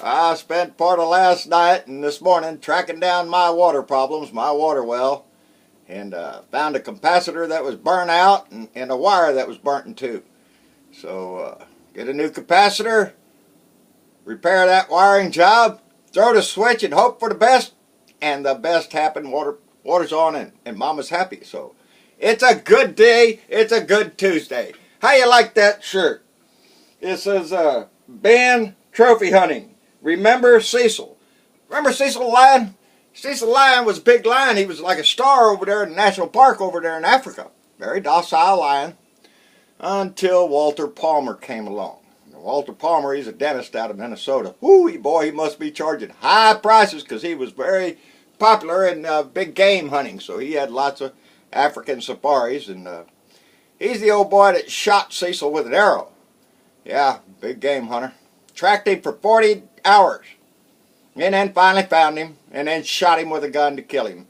I spent part of last night and this morning tracking down my water problems, my water well, and found a capacitor that was burnt out and a wire that was burnt in two. So get a new capacitor, repair that wiring job, throw the switch and hope for the best, and the best happened. Water's on and Mama's happy. So it's a good day. It's a good Tuesday. How you like that shirt? It says ban trophy hunting. Remember Cecil. Remember Cecil the lion? Cecil the lion was a big lion. He was like a star over there in the national park over there in Africa. Very docile lion. Until Walter Palmer came along. Walter Palmer, he's a dentist out of Minnesota. Whoo, boy, he must be charging high prices because he was very popular in big game hunting. So he had lots of African safaris. And he's the old boy that shot Cecil with an arrow. Yeah, big game hunter. Tracked him for 40 hours. And then finally found him. And then shot him with a gun to kill him.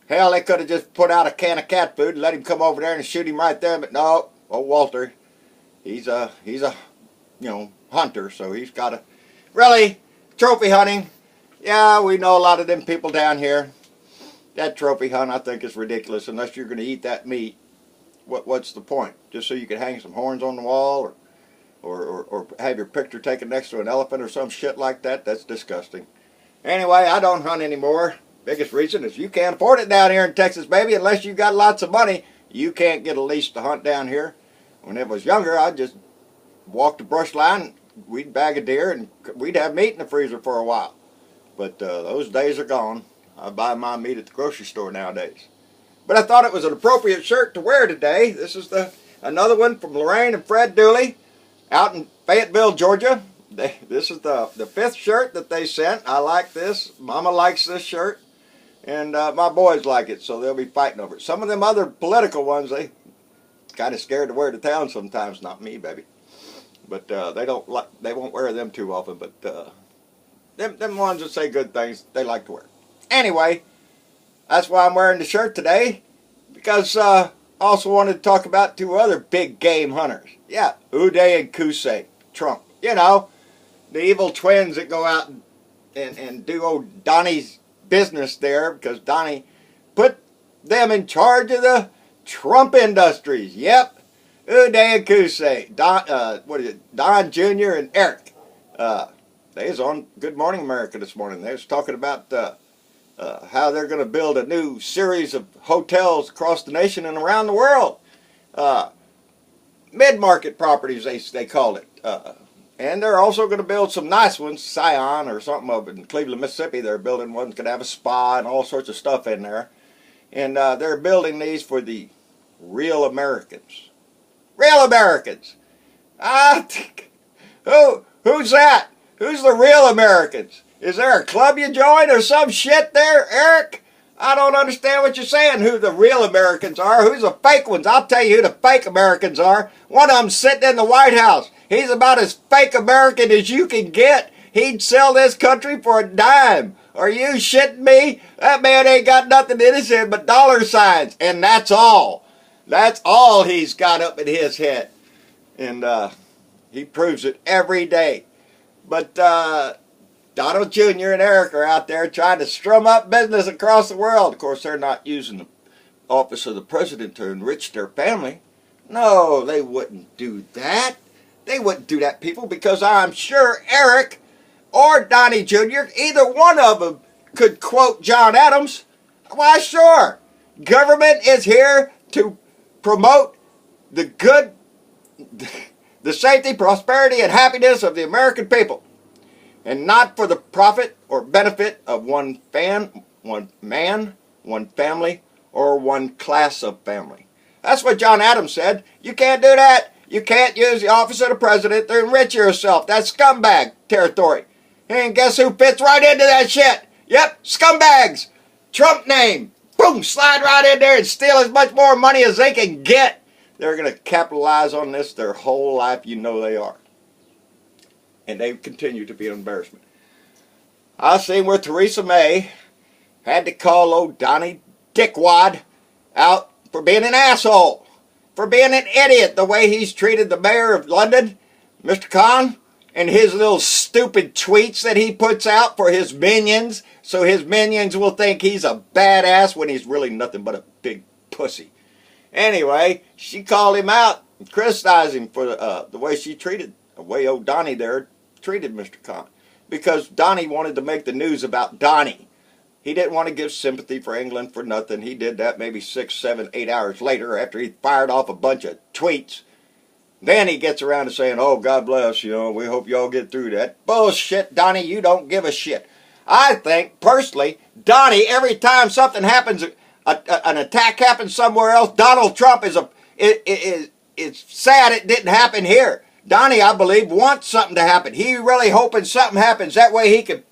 Hell, they could have just put out a can of cat food and let him come over there and shoot him right there. But no, old Walter, he's a hunter. So he's got to... Really, trophy hunting. Yeah, we know a lot of them people down here. That trophy hunt, I think, is ridiculous. Unless you're going to eat that meat. What's the point? Just so you can hang some horns on the wall or have your picture taken next to an elephant or some shit like that? That's disgusting. Anyway, I don't hunt anymore. Biggest reason is you can't afford it down here in Texas, baby. Unless you got lots of money, you can't get a lease to hunt down here. When I was younger, I'd just walk the brush line, we'd bag a deer, and we'd have meat in the freezer for a while. But those days are gone. I buy my meat at the grocery store nowadays. But I thought it was an appropriate shirt to wear today. This is another one from Lorraine and Fred Dooley out in Fayetteville, Georgia. This is the fifth shirt that they sent. I like this. Mama likes this shirt. And my boys like it, so they'll be fighting over it. Some of them other political ones, they kind of scared to wear to town sometimes. Not me, baby. But they won't wear them too often. But them ones that say good things, they like to wear. Anyway, that's why I'm wearing the shirt today. Because I also wanted to talk about two other big game hunters. Yeah, Uday and Qusay, Trump. You know, the evil twins that go out and do old Donnie's business there, because Donnie put them in charge of the Trump industries. Yep, Uday and Qusay, Don Jr. and Eric. They was on Good Morning America this morning. They was talking about how they're going to build a new series of hotels across the nation and around the world. Mid-market properties, they call it. And they're also going to build some nice ones, Scion or something up in Cleveland, Mississippi. They're building ones that have a spa and all sorts of stuff in there. And they're building these for the real Americans. Real Americans! Who's that? Who's the real Americans? Is there a club you join or some shit there, Eric? I don't understand what you're saying, who the real Americans are. Who's the fake ones? I'll tell you who the fake Americans are. One of them's sitting in the White House. He's about as fake American as you can get. He'd sell this country for a dime. Are you shitting me? That man ain't got nothing in his head but dollar signs. And that's all. That's all he's got up in his head. And he proves it every day. But Donald Jr. and Eric are out there trying to strum up business across the world. Of course, they're not using the office of the president to enrich their family. No, they wouldn't do that. They wouldn't do that, people, because I'm sure Eric or Donnie Jr., either one of them could quote John Adams. Why, sure. Government is here to promote the good, the safety, prosperity, and happiness of the American people, and not for the profit or benefit of one man, one family, or one class of family. That's what John Adams said. You can't do that. You can't use the office of the president to enrich yourself. That's scumbag territory. And guess who fits right into that shit? Yep, scumbags. Trump name. Boom, slide right in there and steal as much more money as they can get. They're going to capitalize on this their whole life. You know they are. And they continue to be an embarrassment. I seen where Theresa May had to call old Donnie Dickwad out for being an asshole. For being an idiot the way he's treated the mayor of London, Mr. Khan, and his little stupid tweets that he puts out for his minions, so his minions will think he's a badass when he's really nothing but a big pussy. Anyway, she called him out and criticized him for the way she treated, the way old Donnie there treated Mr. Khan. Because Donnie wanted to make the news about Donnie. He didn't want to give sympathy for England for nothing. He did that maybe 6, 7, 8 hours later after he fired off a bunch of tweets. Then he gets around to saying, oh, God bless, we hope y'all get through that. Bullshit, Donnie, you don't give a shit. I think, personally, Donnie, every time something happens, an attack happens somewhere else, Donald Trump is sad it didn't happen here. Donnie, I believe, wants something to happen. He really hoping something happens. That way he can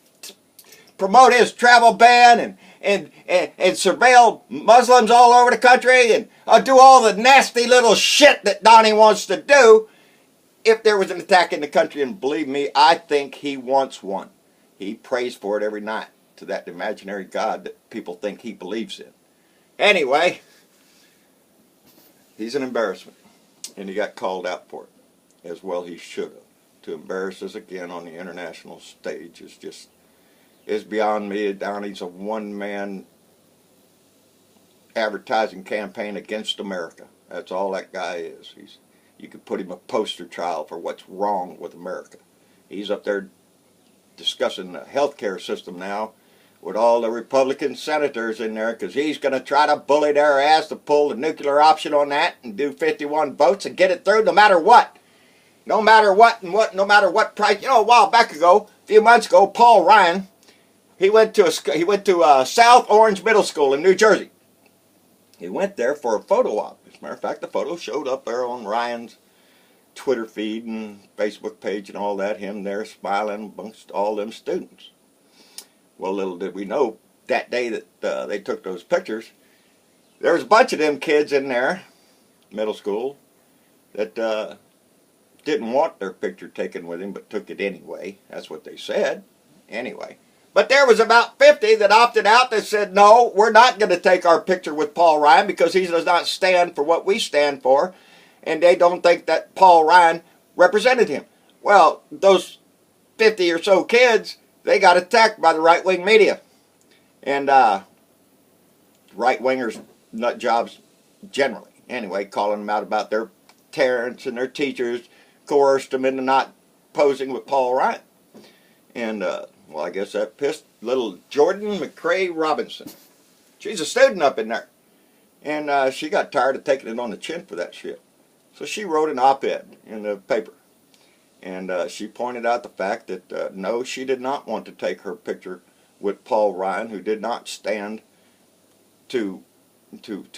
promote his travel ban and surveil Muslims all over the country and do all the nasty little shit that Donnie wants to do if there was an attack in the country. And believe me, I think he wants one. He prays for it every night to that imaginary God that people think he believes in. Anyway, he's an embarrassment, and he got called out for it. As well he should have. To embarrass us again on the international stage is beyond me. Donnie's a one-man advertising campaign against America. That's all that guy is. You could put him a poster child for what's wrong with America. He's up there discussing the health care system now with all the Republican senators in there because he's going to try to bully their ass to pull the nuclear option on that and do 51 votes and get it through no matter what. No matter what and no matter what price. A while back ago, a few months ago, Paul Ryan, he went to South Orange Middle School in New Jersey. He went there for a photo op. As a matter of fact, the photo showed up there on Ryan's Twitter feed and Facebook page and all that, him there smiling amongst all them students. Well, little did we know, that day that they took those pictures, there was a bunch of them kids in there, middle school, that didn't want their picture taken with him, but took it anyway. That's what they said. Anyway. But there was about 50 that opted out that said, no, we're not going to take our picture with Paul Ryan because he does not stand for what we stand for. And they don't think that Paul Ryan represented him. Well, those 50 or so kids, they got attacked by the right-wing media. And right-wingers, nut jobs generally. Anyway, calling them out about their parents and their teachers coerced them into not posing with Paul Ryan. And, well, I guess that pissed little Jordan McCrae Robinson. She's a student up in there. And she got tired of taking it on the chin for that shit. So she wrote an op-ed in the paper. And she pointed out the fact that, no, she did not want to take her picture with Paul Ryan, who did not stand to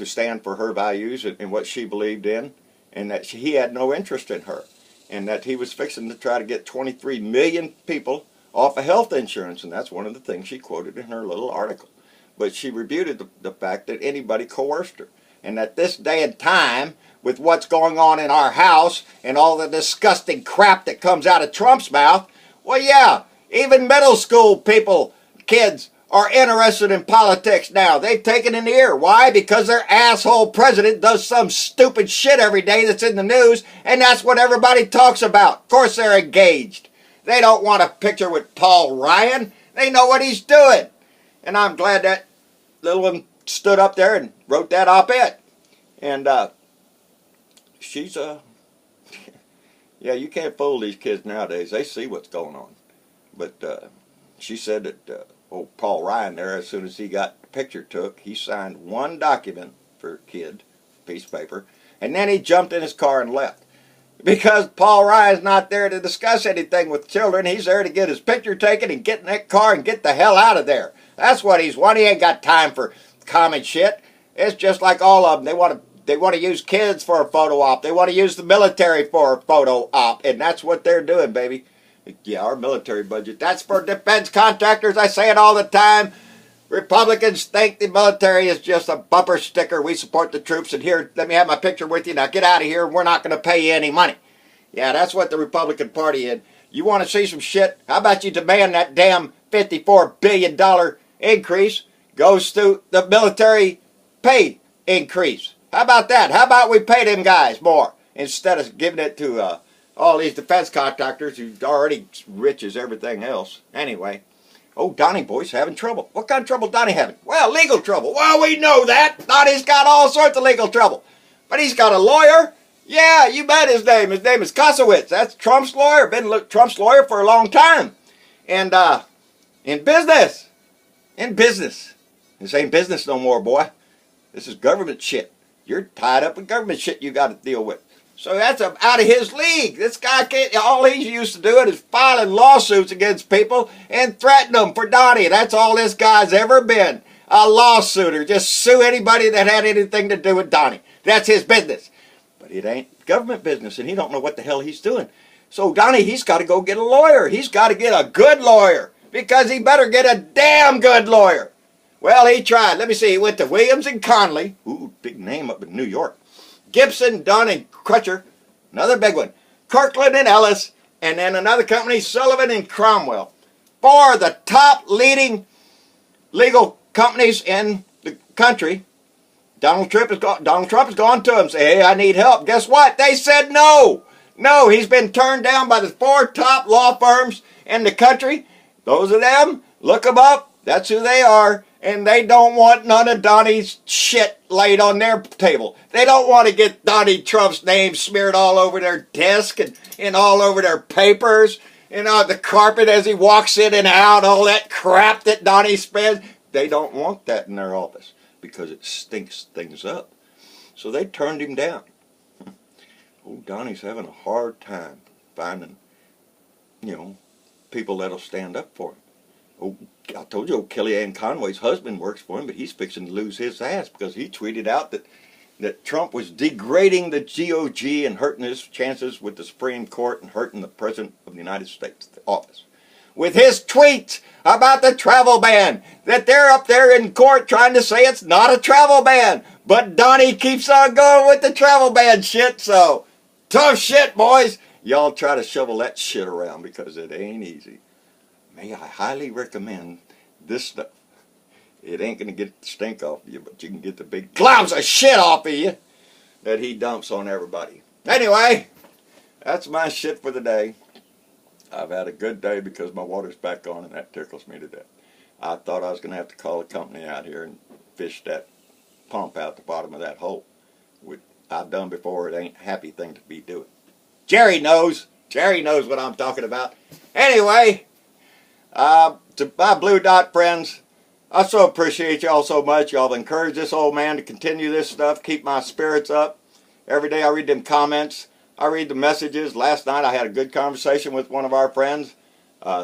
stand for her values and what she believed in, and that he had no interest in her. And that he was fixing to try to get 23 million people off of health insurance, and that's one of the things she quoted in her little article. But she refuted the fact that anybody coerced her, and that this day and time, with what's going on in our house and all the disgusting crap that comes out of Trump's mouth, well, yeah, even middle school people, kids, are interested in politics now. They've taken an ear. Why? Because their asshole president does some stupid shit every day that's in the news, and that's what everybody talks about. Of course they're engaged. They don't want a picture with Paul Ryan. They know what he's doing. And I'm glad that little one stood up there and wrote that op-ed. And she's yeah, you can't fool these kids nowadays. They see what's going on. But she said that Paul Ryan there, as soon as he got the picture took, he signed one document for a kid, piece of paper, and then he jumped in his car and left. Because Paul Ryan's not there to discuss anything with children. He's there to get his picture taken and get in that car and get the hell out of there. That's what he's wanting. He ain't got time for common shit. It's just like all of them. They want to use kids for a photo op. They want to use the military for a photo op. And that's what they're doing, baby. Yeah, our military budget. That's for defense contractors. I say it all the time. Republicans think the military is just a bumper sticker. We support the troops, and here, let me have my picture with you. Now get out of here. We're not going to pay you any money. Yeah, that's what the Republican Party is. You want to see some shit? How about you demand that damn $54 billion increase goes to the military pay increase? How about that? How about we pay them guys more instead of giving it to all these defense contractors who's already rich as everything else. Anyway, oh, Donnie boy's having trouble. What kind of trouble Donnie having? Well, legal trouble. Well, we know that. Donnie's got all sorts of legal trouble. But he's got a lawyer. Yeah, you bet his name. His name is Kosowitz. That's Trump's lawyer. Been Trump's lawyer for a long time. And in business. This ain't business no more, boy. This is government shit. You're tied up with government shit you got to deal with. So that's out of his league. This guy can't, all he's used to doing is filing lawsuits against people and threatening them for Donnie. That's all this guy's ever been. A lawsuiter. Just sue anybody that had anything to do with Donnie. That's his business. But it ain't government business, and he don't know what the hell he's doing. So Donnie, he's got to go get a lawyer. He's got to get a good lawyer, because he better get a damn good lawyer. Well, he tried. Let me see. He went to Williams and Conley. Ooh, big name up in New York. Gibson, Dunn, and Crutcher. Another big one. Kirkland and Ellis. And then another company, Sullivan and Cromwell. Four of the top leading legal companies in the country. Donald Trump has gone to them, say, hey, I need help. Guess what? They said no. No, he's been turned down by the four top law firms in the country. Those of them, look them up. That's who they are. And they don't want none of Donnie's shit laid on their table. They don't want to get Donnie Trump's name smeared all over their desk and all over their papers and on the carpet as he walks in and out, all that crap that Donnie spends. They don't want that in their office because it stinks things up. So they turned him down. Oh, Donnie's having a hard time finding, people that'll stand up for him. Oh, I told you, Kellyanne Conway's husband works for him, but he's fixing to lose his ass because he tweeted out that Trump was degrading the GOG and hurting his chances with the Supreme Court and hurting the President of the United States office. With his tweets about the travel ban, that they're up there in court trying to say it's not a travel ban, but Donnie keeps on going with the travel ban shit, so tough shit, boys. Y'all try to shovel that shit around because it ain't easy. May I highly recommend this stuff. It ain't going to get the stink off of you, but you can get the big globs of shit off of you that he dumps on everybody. Anyway, that's my shit for the day. I've had a good day because my water's back on, and that tickles me to death. I thought I was going to have to call a company out here and fish that pump out the bottom of that hole. Which I've done before. It ain't a happy thing to be doing. Jerry knows. Jerry knows what I'm talking about. Anyway, to my Blue Dot friends, I so appreciate y'all so much. Y'all have encouraged this old man to continue this stuff, keep my spirits up. Every day I read them comments. I read the messages. Last night I had a good conversation with one of our friends.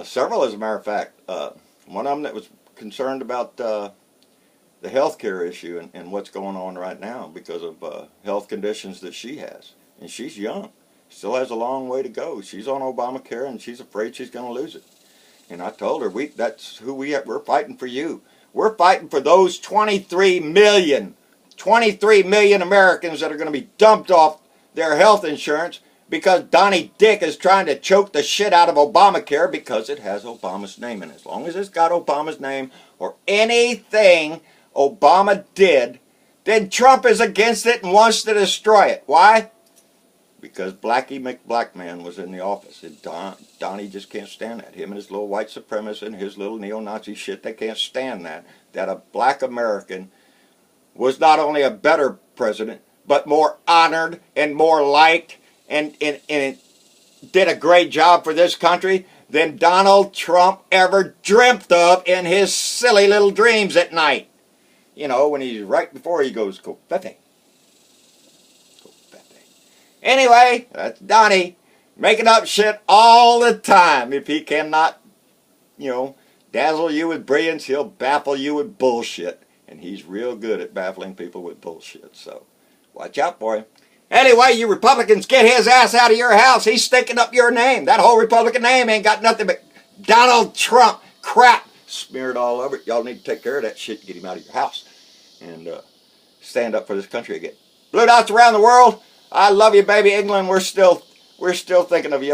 Several, as a matter of fact. One of them that was concerned about the health care issue and what's going on right now because of health conditions that she has. And she's young. Still has a long way to go. She's on Obamacare and she's afraid she's going to lose it. And I told her, that's who we're fighting for you. We're fighting for those 23 million Americans that are going to be dumped off their health insurance because Donnie Dick is trying to choke the shit out of Obamacare because it has Obama's name in it. As long as it's got Obama's name or anything Obama did, then Trump is against it and wants to destroy it. Why? Because Blackie McBlackman was in the office. And Donnie just can't stand that. Him and his little white supremacist and his little neo-Nazi shit, they can't stand that. That a black American was not only a better president, but more honored and more liked and did a great job for this country than Donald Trump ever dreamt of in his silly little dreams at night. When he's right before he goes, Covfefe. Anyway, that's Donnie making up shit all the time. If he cannot, dazzle you with brilliance, he'll baffle you with bullshit. And he's real good at baffling people with bullshit. So, watch out for him. Anyway, you Republicans, get his ass out of your house. He's stinking up your name. That whole Republican name ain't got nothing but Donald Trump crap smeared all over it. Y'all need to take care of that shit and get him out of your house. And stand up for this country again. Blue Dots around the world. I love you, baby. England, we're still thinking of you.